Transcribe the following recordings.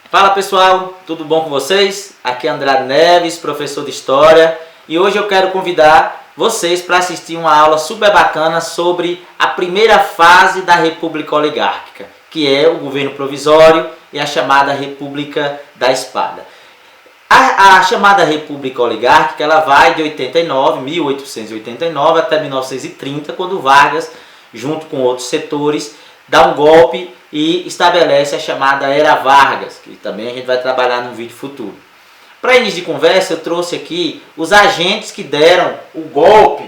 Fala pessoal, tudo bom com vocês? Aqui é André Neves, professor de História, e hoje eu quero convidar vocês para assistir uma aula super bacana sobre a primeira fase da República Oligárquica, que é o governo provisório e a chamada República da Espada. A chamada República Oligárquica ela vai de 1889 até 1930, quando Vargas, junto com outros setores, dá um golpe e estabelece a chamada Era Vargas, que também a gente vai trabalhar no vídeo futuro. Para início de conversa, eu trouxe aqui os agentes que deram o golpe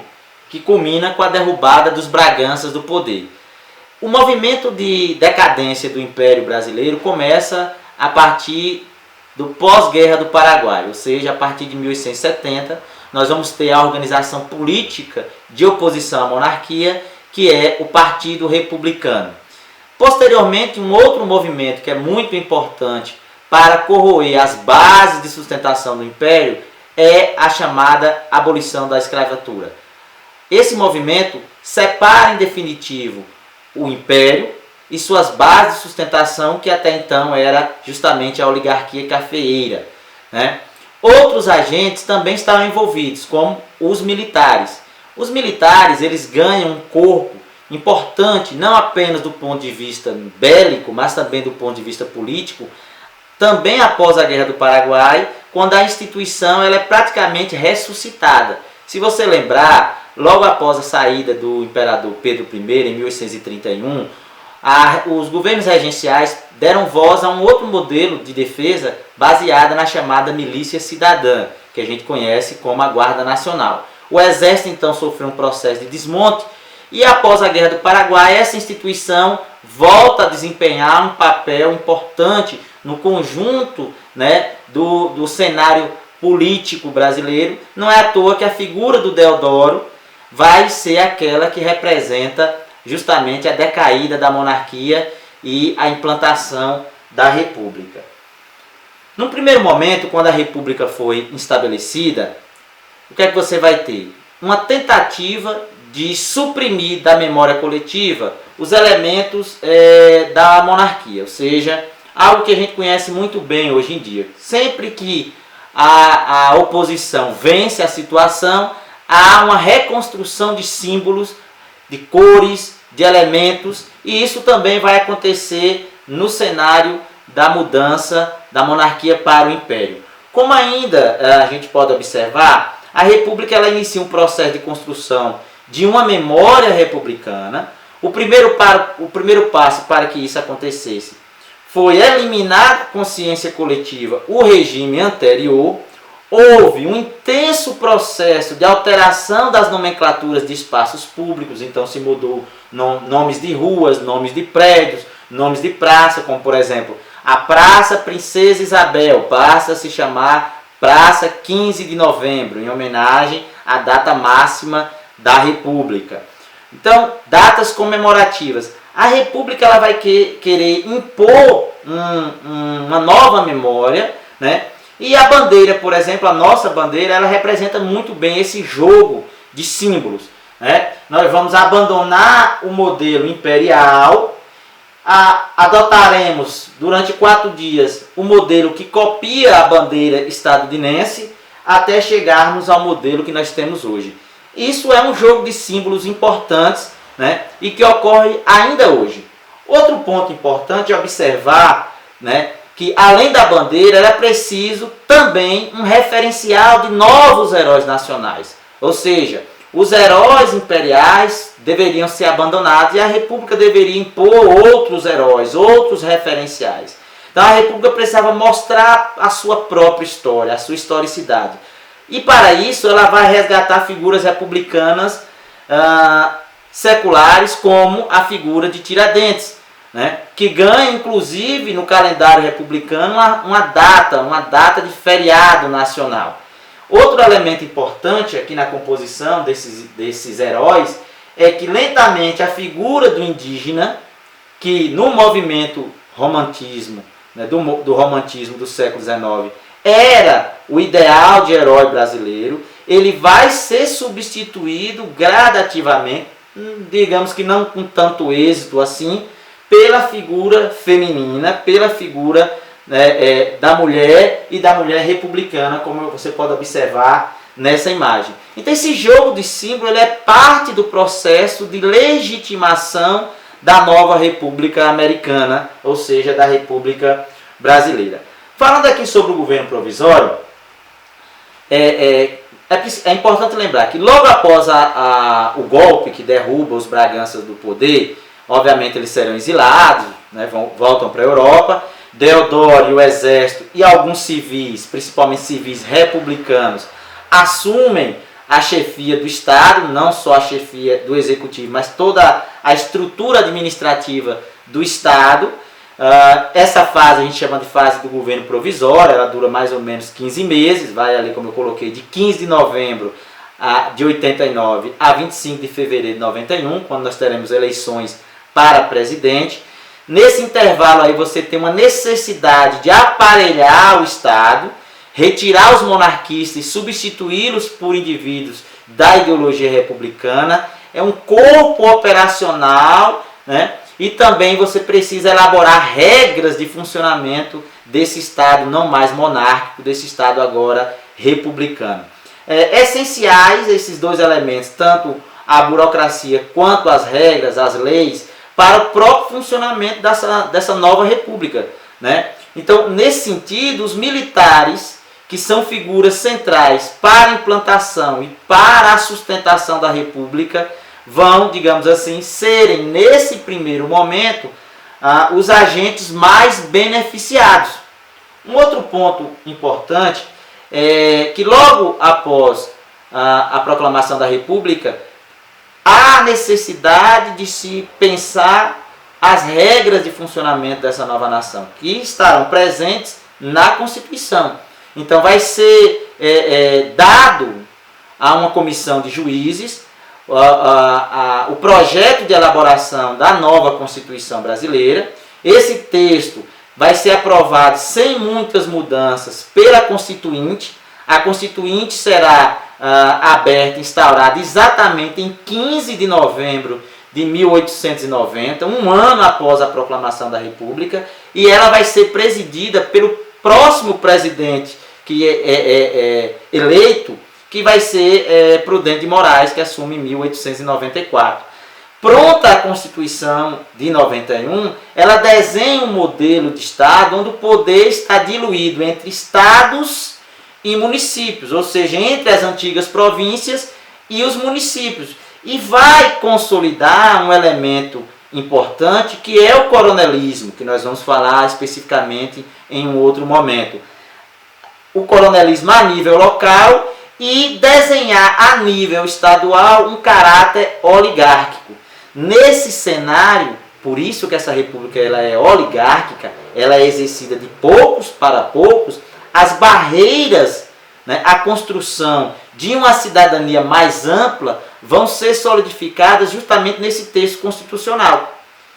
que culmina com a derrubada dos Braganças do poder. O movimento de decadência do Império Brasileiro começa a partir do pós-guerra do Paraguai, ou seja, a partir de 1870, nós vamos ter a organização política de oposição à monarquia, que é o Partido Republicano. Posteriormente, um outro movimento que é muito importante para corroer as bases de sustentação do Império é a chamada abolição da escravatura. Esse movimento separa em definitivo o Império e suas bases de sustentação, que até então era justamente a oligarquia cafeeira, né? Outros agentes também estavam envolvidos, como os militares. Os militares eles ganham um corpo importante, não apenas do ponto de vista bélico, mas também do ponto de vista político, também após a Guerra do Paraguai, quando a instituição ela é praticamente ressuscitada. Se você lembrar, logo após a saída do imperador Pedro I, em 1831, os governos regenciais deram voz a um outro modelo de defesa baseada na chamada milícia cidadã, que a gente conhece como a Guarda Nacional. O exército então sofreu um processo de desmonte, e após a Guerra do Paraguai, essa instituição volta a desempenhar um papel importante no conjunto, né, do cenário político brasileiro. Não é à toa que a figura do Deodoro vai ser aquela que representa justamente a decaída da monarquia e a implantação da República. No primeiro momento, quando a República foi estabelecida, o que é que você vai ter? Uma tentativa de suprimir da memória coletiva os elementos da monarquia, ou seja, algo que a gente conhece muito bem hoje em dia. Sempre que a oposição vence a situação, há uma reconstrução de símbolos, de cores, de elementos, e isso também vai acontecer no cenário da mudança da monarquia para o império. Como ainda a gente pode observar, a República ela inicia um processo de construção de uma memória republicana. O primeiro passo para que isso acontecesse foi eliminar da consciência coletiva o regime anterior. Houve um intenso processo de alteração das nomenclaturas de espaços públicos, então se mudou nomes de ruas, nomes de prédios, nomes de praça, como por exemplo, a Praça Princesa Isabel passa a se chamar Praça 15 de Novembro, em homenagem à data máxima da República. Então, datas comemorativas. A República ela vai querer impor uma nova memória, né? E a bandeira, por exemplo, a nossa bandeira, ela representa muito bem esse jogo de símbolos, né? Nós vamos abandonar o modelo imperial, adotaremos durante 4 dias o modelo que copia a bandeira estadunidense, até chegarmos ao modelo que nós temos hoje. Isso é um jogo de símbolos importantes, né, e que ocorre ainda hoje. Outro ponto importante é observar, né, que além da bandeira era preciso também um referencial de novos heróis nacionais. Ou seja, os heróis imperiais deveriam ser abandonados e a República deveria impor outros heróis, outros referenciais. Então a República precisava mostrar a sua própria história, a sua historicidade. E para isso ela vai resgatar figuras republicanas seculares, como a figura de Tiradentes, né, que ganha inclusive no calendário republicano uma data de feriado nacional. Outro elemento importante aqui na composição desses heróis é que lentamente a figura do indígena, que no movimento romantismo, né, do romantismo do século XIX, era o ideal de herói brasileiro, ele vai ser substituído gradativamente, digamos que não com tanto êxito assim, pela figura feminina, pela figura né, da mulher e da mulher republicana, como você pode observar nessa imagem. Então esse jogo de símbolo ele é parte do processo de legitimação da nova República Americana, ou seja, da República Brasileira. Falando aqui sobre o governo provisório, é importante lembrar que logo após o golpe que derruba os Braganças do poder, obviamente eles serão exilados, né, voltam para a Europa. Deodoro e o exército e alguns civis, principalmente civis republicanos, assumem a chefia do Estado, não só a chefia do Executivo, mas toda a estrutura administrativa do Estado. Essa fase a gente chama de fase do governo provisório, ela dura mais ou menos 15 meses, vai ali, como eu coloquei, de 15 de novembro de 89 a 25 de fevereiro de 91, quando nós teremos eleições para presidente. Nesse intervalo aí você tem uma necessidade de aparelhar o Estado, retirar os monarquistas e substituí-los por indivíduos da ideologia republicana. É um corpo operacional, né? E também você precisa elaborar regras de funcionamento desse Estado não mais monárquico, desse Estado agora republicano. Essenciais esses dois elementos, tanto a burocracia quanto as regras, as leis, para o próprio funcionamento dessa nova república, né? Então, nesse sentido, os militares, que são figuras centrais para a implantação e para a sustentação da república, vão, digamos assim, serem, nesse primeiro momento, os agentes mais beneficiados. Um outro ponto importante é que logo após a proclamação da república, há necessidade de se pensar as regras de funcionamento dessa nova nação, que estarão presentes na Constituição. Então vai ser dado a uma comissão de juízes o projeto de elaboração da nova Constituição brasileira. Esse texto vai ser aprovado sem muitas mudanças pela Constituinte. A Constituinte será aberta, instaurada exatamente em 15 de novembro de 1890, um ano após a proclamação da República, e ela vai ser presidida pelo próximo presidente que é eleito, que vai ser Prudente de Moraes, que assume em 1894. Pronta a Constituição de 91, ela desenha um modelo de Estado onde o poder está diluído entre estados e municípios, ou seja, entre as antigas províncias e os municípios. E vai consolidar um elemento importante que é o coronelismo, que nós vamos falar especificamente em um outro momento. O coronelismo a nível local e desenhar a nível estadual um caráter oligárquico. Nesse cenário, por isso que essa república ela é oligárquica, ela é exercida de poucos para poucos, as barreiras, né, a construção de uma cidadania mais ampla vão ser solidificadas justamente nesse texto constitucional,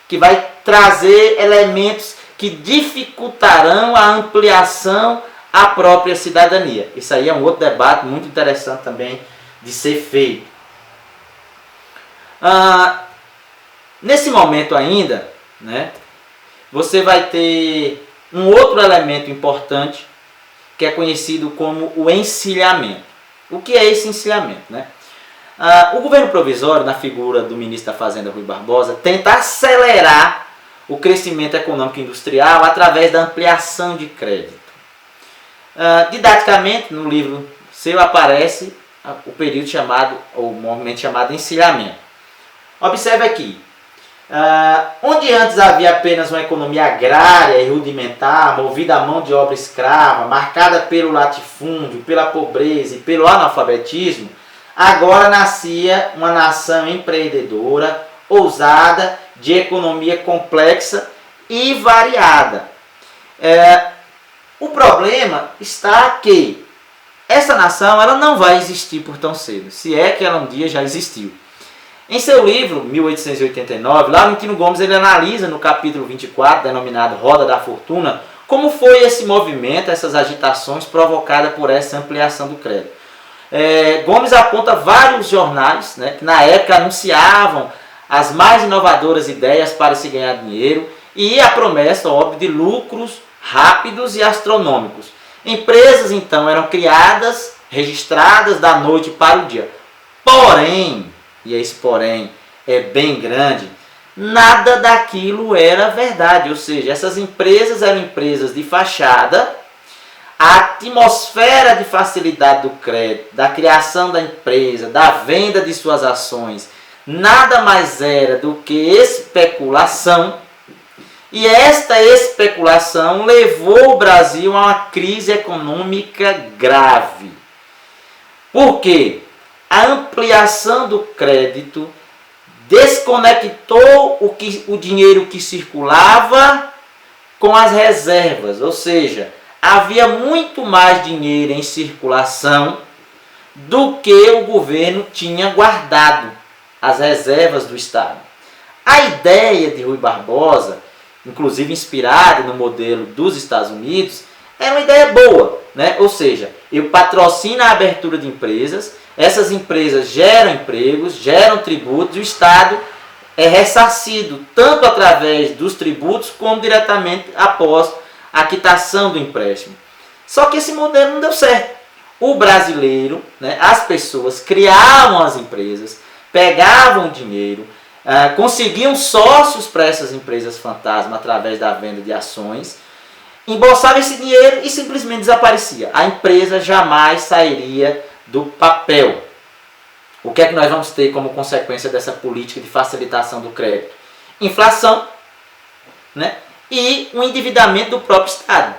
que vai trazer elementos que dificultarão a ampliação à própria cidadania. Isso aí é um outro debate muito interessante também de ser feito. Nesse momento ainda, né, você vai ter um outro elemento importante que é conhecido como o encilhamento. O que é esse encilhamento, né? O governo provisório, na figura do ministro da Fazenda, Rui Barbosa, tenta acelerar o crescimento econômico e industrial através da ampliação de crédito. Didaticamente, no livro seu aparece o período chamado, ou o movimento chamado encilhamento. Observe aqui, onde antes havia apenas uma economia agrária e rudimentar, movida à mão de obra escrava, marcada pelo latifúndio, pela pobreza e pelo analfabetismo, agora nascia uma nação empreendedora, ousada, de economia complexa e variada. O problema está que essa nação ela não vai existir por tão cedo, se é que ela um dia já existiu. Em seu livro, 1889, Laurentino Gomes ele analisa no capítulo 24, denominado Roda da Fortuna, como foi esse movimento, essas agitações provocadas por essa ampliação do crédito. Gomes aponta vários jornais, né, que na época anunciavam as mais inovadoras ideias para se ganhar dinheiro e a promessa, óbvio, de lucros rápidos e astronômicos. Empresas então eram criadas, registradas da noite para o dia. Porém, e esse porém é bem grande, nada daquilo era verdade. Ou seja, essas empresas eram empresas de fachada. A atmosfera de facilidade do crédito, da criação da empresa, da venda de suas ações, nada mais era do que especulação. E esta especulação levou o Brasil a uma crise econômica grave. Por quê? A ampliação do crédito desconectou o dinheiro que circulava com as reservas, ou seja, havia muito mais dinheiro em circulação do que o governo tinha guardado, as reservas do Estado. A ideia de Rui Barbosa, inclusive inspirada no modelo dos Estados Unidos, era uma ideia boa, né? Ou seja, eu patrocino a abertura de empresas, essas empresas geram empregos, geram tributos, e o Estado é ressarcido tanto através dos tributos como diretamente após a quitação do empréstimo. Só que esse modelo não deu certo. O brasileiro, né, as pessoas criavam as empresas, pegavam o dinheiro, conseguiam sócios para essas empresas fantasma através da venda de ações, embolsavam esse dinheiro e simplesmente desaparecia. A empresa jamais sairia do papel. O que é que nós vamos ter como consequência dessa política de facilitação do crédito? Inflação, né? E o endividamento do próprio Estado.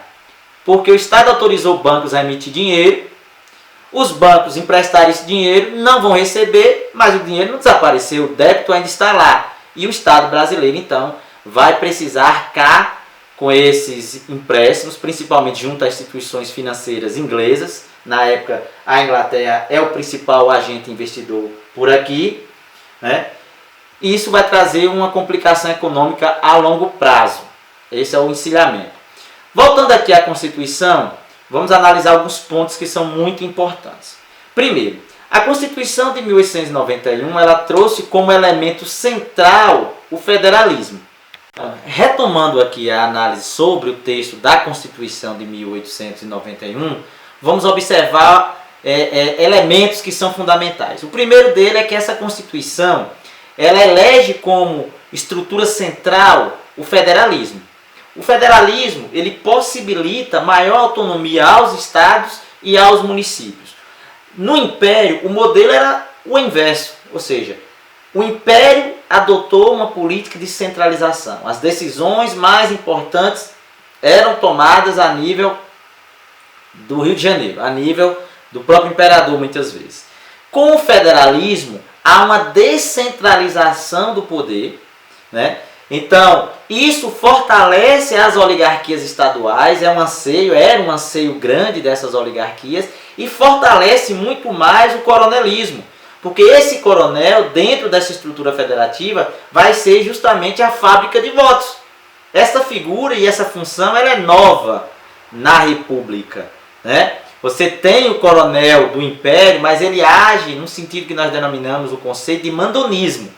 Porque o Estado autorizou bancos a emitir dinheiro, os bancos emprestaram esse dinheiro, não vão receber, mas o dinheiro não desapareceu, o débito ainda está lá. E o Estado brasileiro, então, vai precisar arcar com esses empréstimos, principalmente junto às instituições financeiras inglesas. Na época, a Inglaterra é o principal agente investidor por aqui, né? E isso vai trazer uma complicação econômica a longo prazo. Esse é o encilhamento. Voltando aqui à Constituição, vamos analisar alguns pontos que são muito importantes. Primeiro, a Constituição de 1891 ela trouxe como elemento central o federalismo. Retomando aqui a análise sobre o texto da Constituição de 1891, vamos observar elementos que são fundamentais. O primeiro dele é que essa Constituição ela elege como estrutura central o federalismo. O federalismo ele possibilita maior autonomia aos estados e aos municípios. No Império, o modelo era o inverso, ou seja, o Império adotou uma política de centralização. As decisões mais importantes eram tomadas a nível do Rio de Janeiro, a nível do próprio imperador muitas vezes. Com o federalismo, há uma descentralização do poder, né? Então, isso fortalece as oligarquias estaduais, era um anseio grande dessas oligarquias, e fortalece muito mais o coronelismo, porque esse coronel, dentro dessa estrutura federativa, vai ser justamente a fábrica de votos. Essa figura e essa função ela é nova na República, né? Você tem o coronel do Império, mas ele age no sentido que nós denominamos o conceito de mandonismo.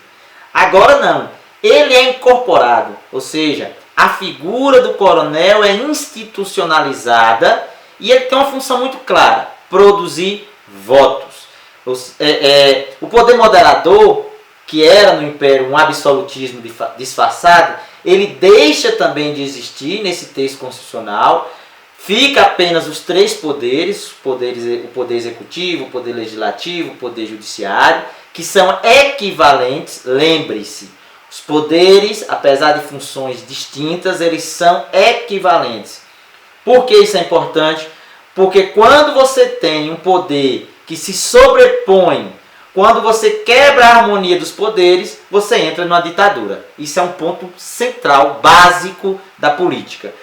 Agora não. Ele é incorporado, ou seja, a figura do coronel é institucionalizada e ele tem uma função muito clara, produzir votos. O poder moderador, que era no Império um absolutismo disfarçado, ele deixa também de existir nesse texto constitucional, fica apenas os três poderes, o poder executivo, o poder legislativo, o poder judiciário, que são equivalentes, lembre-se. Os poderes, apesar de funções distintas, eles são equivalentes. Por que isso é importante? Porque quando você tem um poder que se sobrepõe, quando você quebra a harmonia dos poderes, você entra numa ditadura. Isso é um ponto central, básico da política.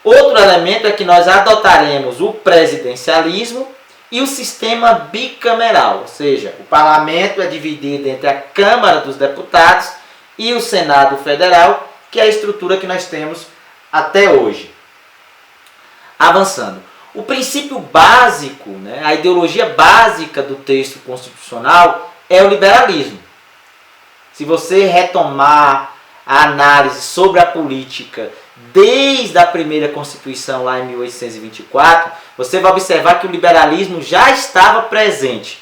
Outro elemento é que nós adotaremos o presidencialismo e o sistema bicameral, ou seja, o parlamento é dividido entre a Câmara dos Deputados e o Senado Federal, que é a estrutura que nós temos até hoje. Avançando. O princípio básico, né, a ideologia básica do texto constitucional é o liberalismo. Se você retomar a análise sobre a política desde a primeira Constituição lá em 1824, você vai observar que o liberalismo já estava presente.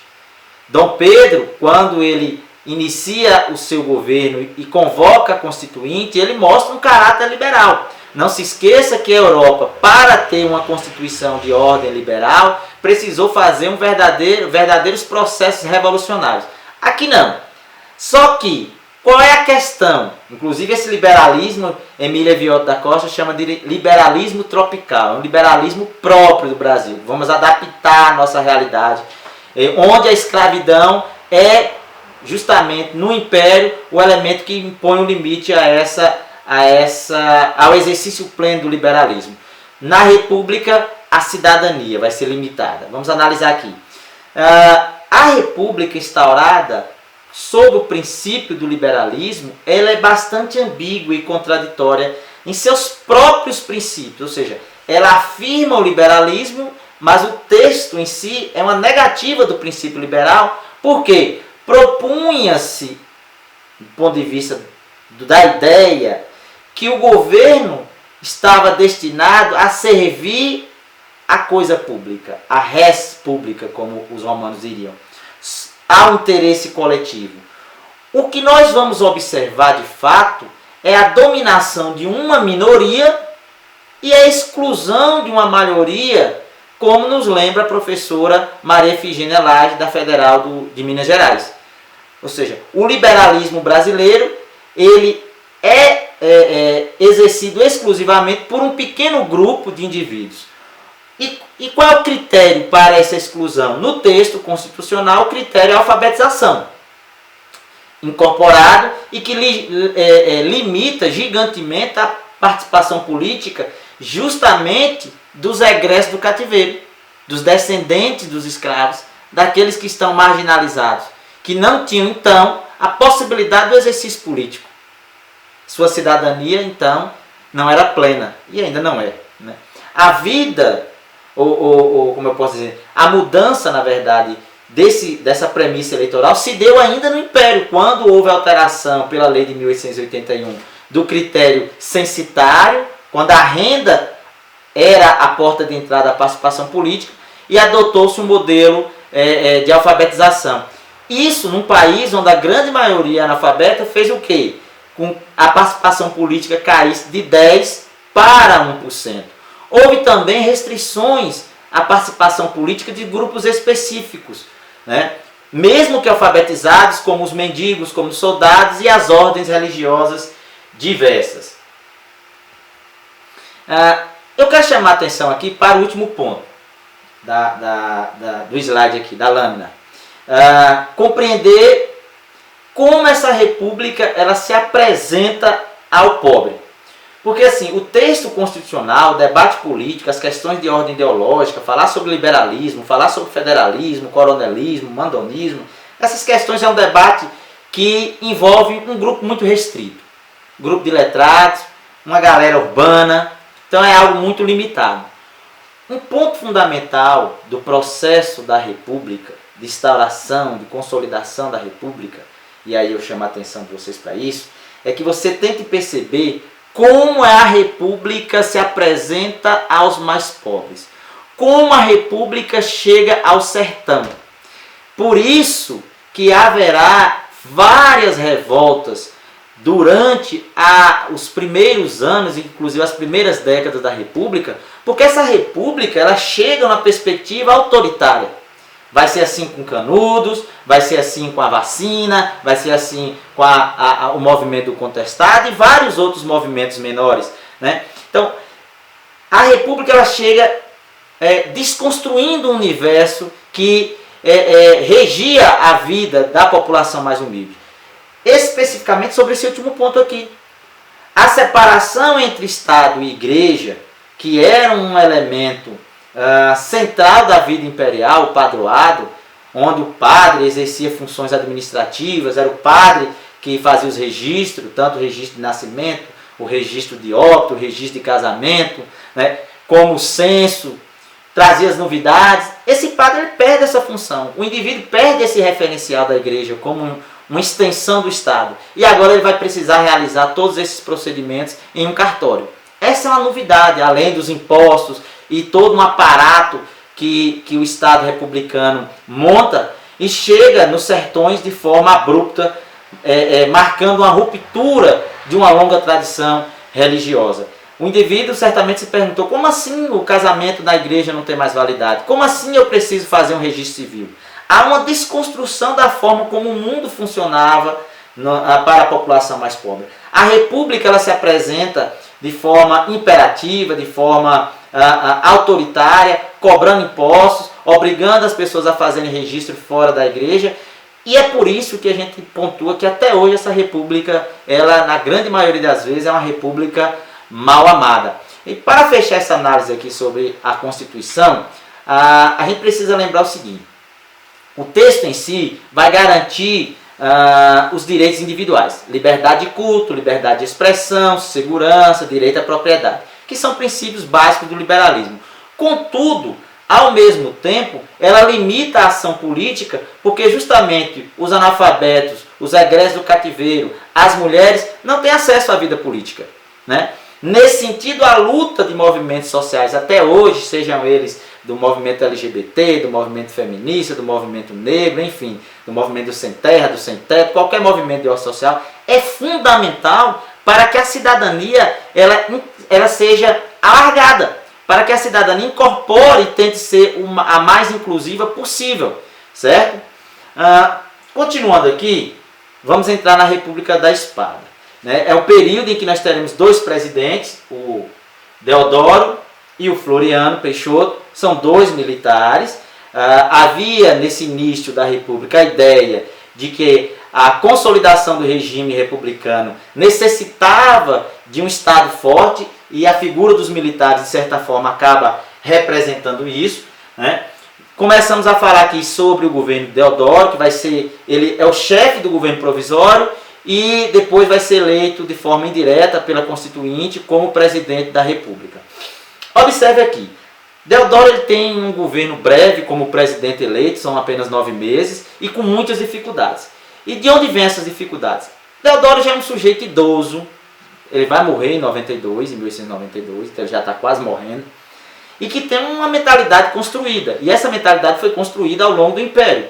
Dom Pedro, quando ele inicia o seu governo e convoca a Constituinte, ele mostra um caráter liberal. Não se esqueça que a Europa, para ter uma Constituição de ordem liberal, precisou fazer verdadeiros processos revolucionários. Aqui não. Só que, qual é a questão? Inclusive esse liberalismo, Emília Viotti da Costa chama de liberalismo tropical, é um liberalismo próprio do Brasil. Vamos adaptar a nossa realidade, onde a escravidão é justamente no Império o elemento que impõe o limite ao exercício pleno do liberalismo. Na República, a cidadania vai ser limitada. Vamos analisar aqui. A República instaurada sob o princípio do liberalismo, ela é bastante ambígua e contraditória em seus próprios princípios, ou seja, ela afirma o liberalismo, mas o texto em si é uma negativa do princípio liberal, porque propunha-se, do ponto de vista da ideia, que o governo estava destinado a servir a coisa pública, a res pública, como os romanos diriam, ao interesse coletivo. O que nós vamos observar de fato é a dominação de uma minoria e a exclusão de uma maioria, como nos lembra a professora Maria Efigênia Lage, da Federal de Minas Gerais. Ou seja, o liberalismo brasileiro ele é exercido exclusivamente por um pequeno grupo de indivíduos. E qual é o critério para essa exclusão? No texto constitucional, o critério é a alfabetização, incorporado e que limita gigantemente a participação política justamente dos egressos do cativeiro, dos descendentes dos escravos, daqueles que estão marginalizados, que não tinham então a possibilidade do exercício político. Sua cidadania então não era plena, e ainda não é, né? A vida, ou como eu posso dizer, a mudança, na verdade, dessa premissa eleitoral se deu ainda no Império, quando houve alteração pela lei de 1881 do critério censitário, quando a renda era a porta de entrada da participação política, e adotou-se um modelo de alfabetização. Isso num país onde a grande maioria analfabeta fez o quê? Com a participação política caísse de 10% para 1%. Houve também restrições à participação política de grupos específicos, né? Mesmo que alfabetizados, como os mendigos, como os soldados e as ordens religiosas diversas. Eu quero chamar a atenção aqui para o último ponto do slide aqui, da lâmina. Compreender como essa república ela se apresenta ao pobre. Porque assim, o texto constitucional, o debate político, as questões de ordem ideológica, falar sobre liberalismo, falar sobre federalismo, coronelismo, mandonismo, essas questões é um debate que envolve um grupo muito restrito. Grupo de letrados, uma galera urbana, então é algo muito limitado. Um ponto fundamental do processo da república, de instauração, de consolidação da república, e aí eu chamo a atenção de vocês para isso, é que você tente perceber como a república se apresenta aos mais pobres, como a república chega ao sertão. Por isso que haverá várias revoltas durante os primeiros anos, inclusive as primeiras décadas da república, porque essa república ela chega numa perspectiva autoritária. Vai ser assim com Canudos, vai ser assim com a vacina, vai ser assim com o movimento do contestado e vários outros movimentos menores, né? Então, a república ela chega desconstruindo um universo que regia a vida da população mais humilde. Especificamente sobre esse último ponto aqui. A separação entre Estado e Igreja, que era um elemento central da vida imperial, o padroado, onde o padre exercia funções administrativas, era o padre que fazia os registros, tanto o registro de nascimento, o registro de óbito, o registro de casamento, né, como o censo, trazia as novidades. Esse padre ele perde essa função, o indivíduo perde esse referencial da igreja como uma extensão do Estado. E agora ele vai precisar realizar todos esses procedimentos em um cartório. Essa é uma novidade, além dos impostos e todo um aparato que o Estado republicano monta e chega nos sertões de forma abrupta, marcando uma ruptura de uma longa tradição religiosa. O indivíduo certamente se perguntou: como assim o casamento na igreja não tem mais validade? Como assim eu preciso fazer um registro civil? Há uma desconstrução da forma como o mundo funcionava para a população mais pobre. A república ela se apresenta de forma imperativa, de forma autoritária, cobrando impostos, obrigando as pessoas a fazerem registro fora da igreja. E é por isso que a gente pontua que até hoje essa república, ela na grande maioria das vezes é uma república mal amada. E para fechar essa análise aqui sobre a Constituição, a gente precisa lembrar o seguinte: o texto em si vai garantir os direitos individuais, liberdade de culto, liberdade de expressão, segurança, direito à propriedade, que são princípios básicos do liberalismo. Contudo, ao mesmo tempo, ela limita a ação política, porque justamente os analfabetos, os egressos do cativeiro, as mulheres não têm acesso à vida política, né? Nesse sentido, a luta de movimentos sociais até hoje, sejam eles do movimento LGBT, do movimento feminista, do movimento negro, enfim, do movimento do sem terra, do sem teto, qualquer movimento de ordem social, é fundamental para que a cidadania ela seja alargada, para que a cidadania incorpore e tente ser a mais inclusiva possível, certo? Continuando aqui, vamos entrar na República da Espada. Né? É o período em que nós teremos dois presidentes, o Deodoro e o Floriano Peixoto, são dois militares. Havia nesse início da República a ideia de que a consolidação do regime republicano necessitava de um Estado forte, e a figura dos militares, de certa forma, acaba representando isso, né? Começamos a falar aqui sobre o governo Deodoro, que ele é o chefe do governo provisório e depois vai ser eleito de forma indireta pela Constituinte como presidente da República. Observe aqui, Deodoro ele tem um governo breve como presidente eleito, são apenas 9 meses, e com muitas dificuldades. E de onde vêm essas dificuldades? Deodoro já é um sujeito idoso, ele vai morrer em 1892, então ele já está quase morrendo, e que tem uma mentalidade construída. E essa mentalidade foi construída ao longo do Império.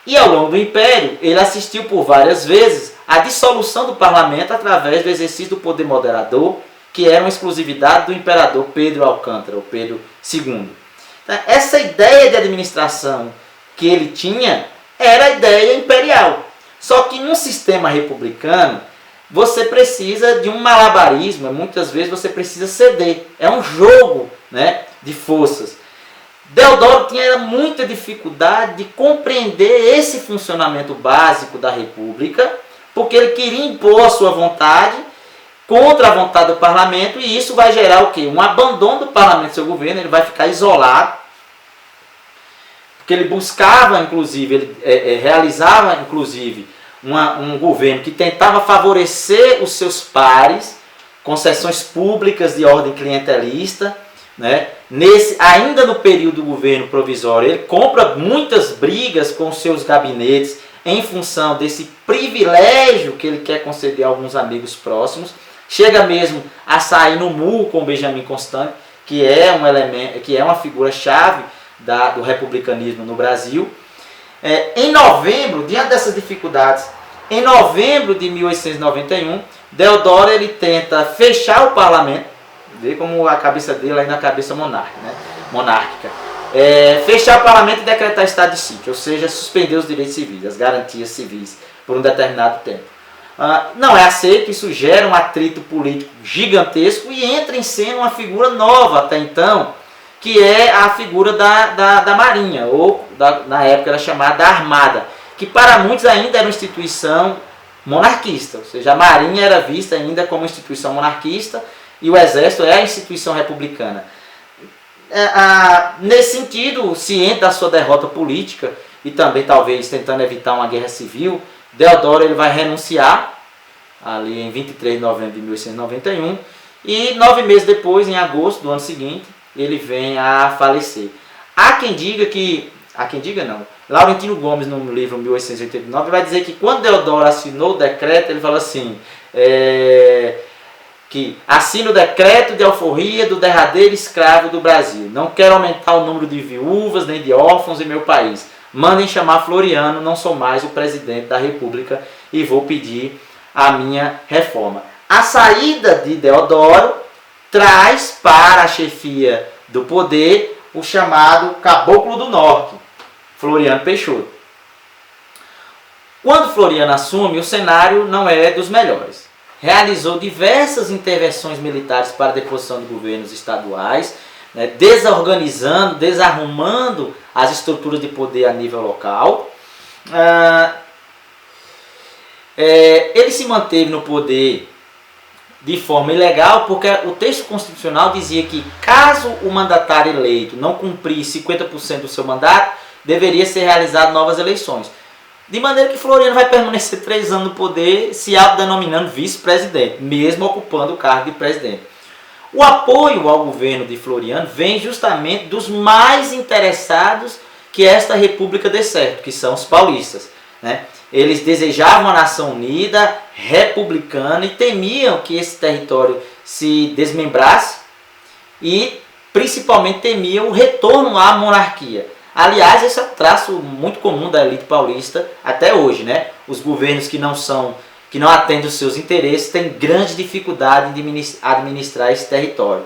E ao longo do Império, ele assistiu por várias vezes à dissolução do parlamento através do exercício do poder moderador, que era uma exclusividade do imperador Pedro Alcântara, ou Pedro II. Então, essa ideia de administração que ele tinha era a ideia imperial. Só que num sistema republicano, você precisa de um malabarismo, muitas vezes você precisa ceder. É um jogo, né, de forças. Deodoro tinha muita dificuldade de compreender esse funcionamento básico da República, porque ele queria impor a sua vontade contra a vontade do parlamento, e isso vai gerar o quê? Um abandono do parlamento do seu governo, ele vai ficar isolado, porque ele buscava, inclusive, ele realizava, inclusive, um governo que tentava favorecer os seus pares, concessões públicas de ordem clientelista, né? Ainda no período do governo provisório, ele compra muitas brigas com seus gabinetes em função desse privilégio que ele quer conceder a alguns amigos próximos. Chega mesmo a sair no murro com Benjamin Constant, que é um elemento, que é uma figura-chave do republicanismo no Brasil. Em novembro, diante dessas dificuldades, em novembro de 1891, Deodoro ele tenta fechar o parlamento, vê como a cabeça dele ainda é a cabeça monárquica. Fechar o parlamento e decretar estado de sítio, ou seja, suspender os direitos civis, as garantias civis, por um determinado tempo. Não é aceito, isso gera um atrito político gigantesco e entra em cena uma figura nova até então, que é a figura da Marinha, ou na época era chamada Armada, que para muitos ainda era uma instituição monarquista, ou seja, a Marinha era vista ainda como instituição monarquista e o Exército é a instituição republicana. Nesse sentido, ciente da sua derrota política e também talvez tentando evitar uma guerra civil, Deodoro ele vai renunciar ali em 23 de novembro de 1891 e 9 meses depois, em agosto do ano seguinte, ele vem a falecer. Há quem diga não. Laurentino Gomes, no livro 1889, vai dizer que quando Deodoro assinou o decreto, ele fala assim, que assina o decreto de alforria do derradeiro escravo do Brasil. Não quero aumentar o número de viúvas nem de órfãos em meu país. Mandem chamar Floriano, não sou mais o presidente da República e vou pedir a minha reforma. A saída de Deodoro traz para a chefia do poder o chamado Caboclo do Norte, Floriano Peixoto. Quando Floriano assume, o cenário não é dos melhores. Realizou diversas intervenções militares para a deposição de governos estaduais, né, desorganizando, desarrumando as estruturas de poder a nível local. Ele se manteve no poder de forma ilegal, porque o texto constitucional dizia que caso o mandatário eleito não cumprisse 50% do seu mandato, deveria ser realizadas novas eleições. De maneira que Floriano vai permanecer 3 anos no poder, se autodenominando vice-presidente, mesmo ocupando o cargo de presidente. O apoio ao governo de Floriano vem justamente dos mais interessados que esta república dê certo, que são os paulistas, né? Eles desejavam uma nação unida, republicana, e temiam que esse território se desmembrasse e principalmente temiam o retorno à monarquia. Aliás, esse é um traço muito comum da elite paulista até hoje, né? Os governos que não atendem os seus interesses têm grande dificuldade de administrar esse território.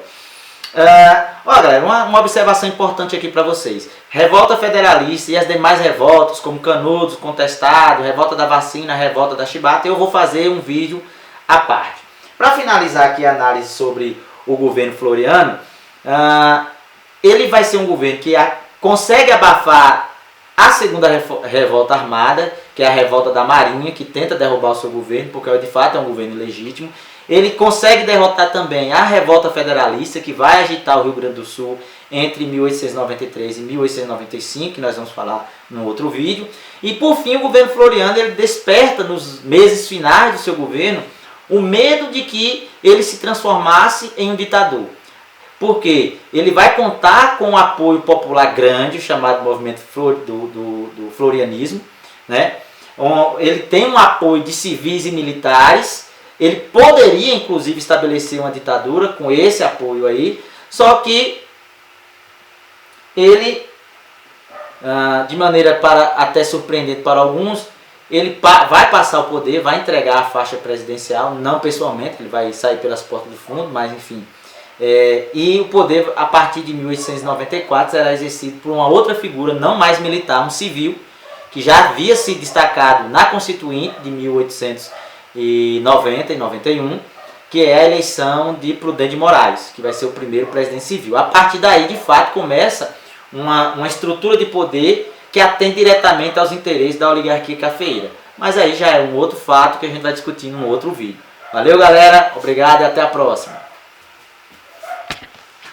Olha, galera, uma observação importante aqui para vocês. Revolta Federalista e as demais revoltas, como Canudos, Contestado, Revolta da Vacina, Revolta da Chibata, eu vou fazer um vídeo à parte. Para finalizar aqui a análise sobre o governo Floriano, ele vai ser um governo que consegue abafar a segunda revolta armada, que é a revolta da Marinha, que tenta derrubar o seu governo, porque de fato é um governo ilegítimo. Ele consegue derrotar também a revolta federalista, que vai agitar o Rio Grande do Sul entre 1893 e 1895, que nós vamos falar num outro vídeo. E por fim, o governo Floriano ele desperta nos meses finais do seu governo o medo de que ele se transformasse em um ditador. Porque ele vai contar com um apoio popular grande, o chamado movimento do florianismo, né? Ele tem um apoio de civis e militares. Ele poderia, inclusive, estabelecer uma ditadura com esse apoio aí, só que ele, de maneira até surpreendente para alguns, ele vai passar o poder, vai entregar a faixa presidencial, não pessoalmente, ele vai sair pelas portas do fundo, mas enfim. E o poder, a partir de 1894, será exercido por uma outra figura, não mais militar, um civil, que já havia se destacado na Constituinte de 1890 e 91, que é a eleição de Prudente de Moraes, que vai ser o primeiro presidente civil. A partir daí, de fato, começa uma estrutura de poder que atende diretamente aos interesses da oligarquia cafeeira. Mas aí já é um outro fato que a gente vai discutir num outro vídeo. Valeu, galera, obrigado e até a próxima.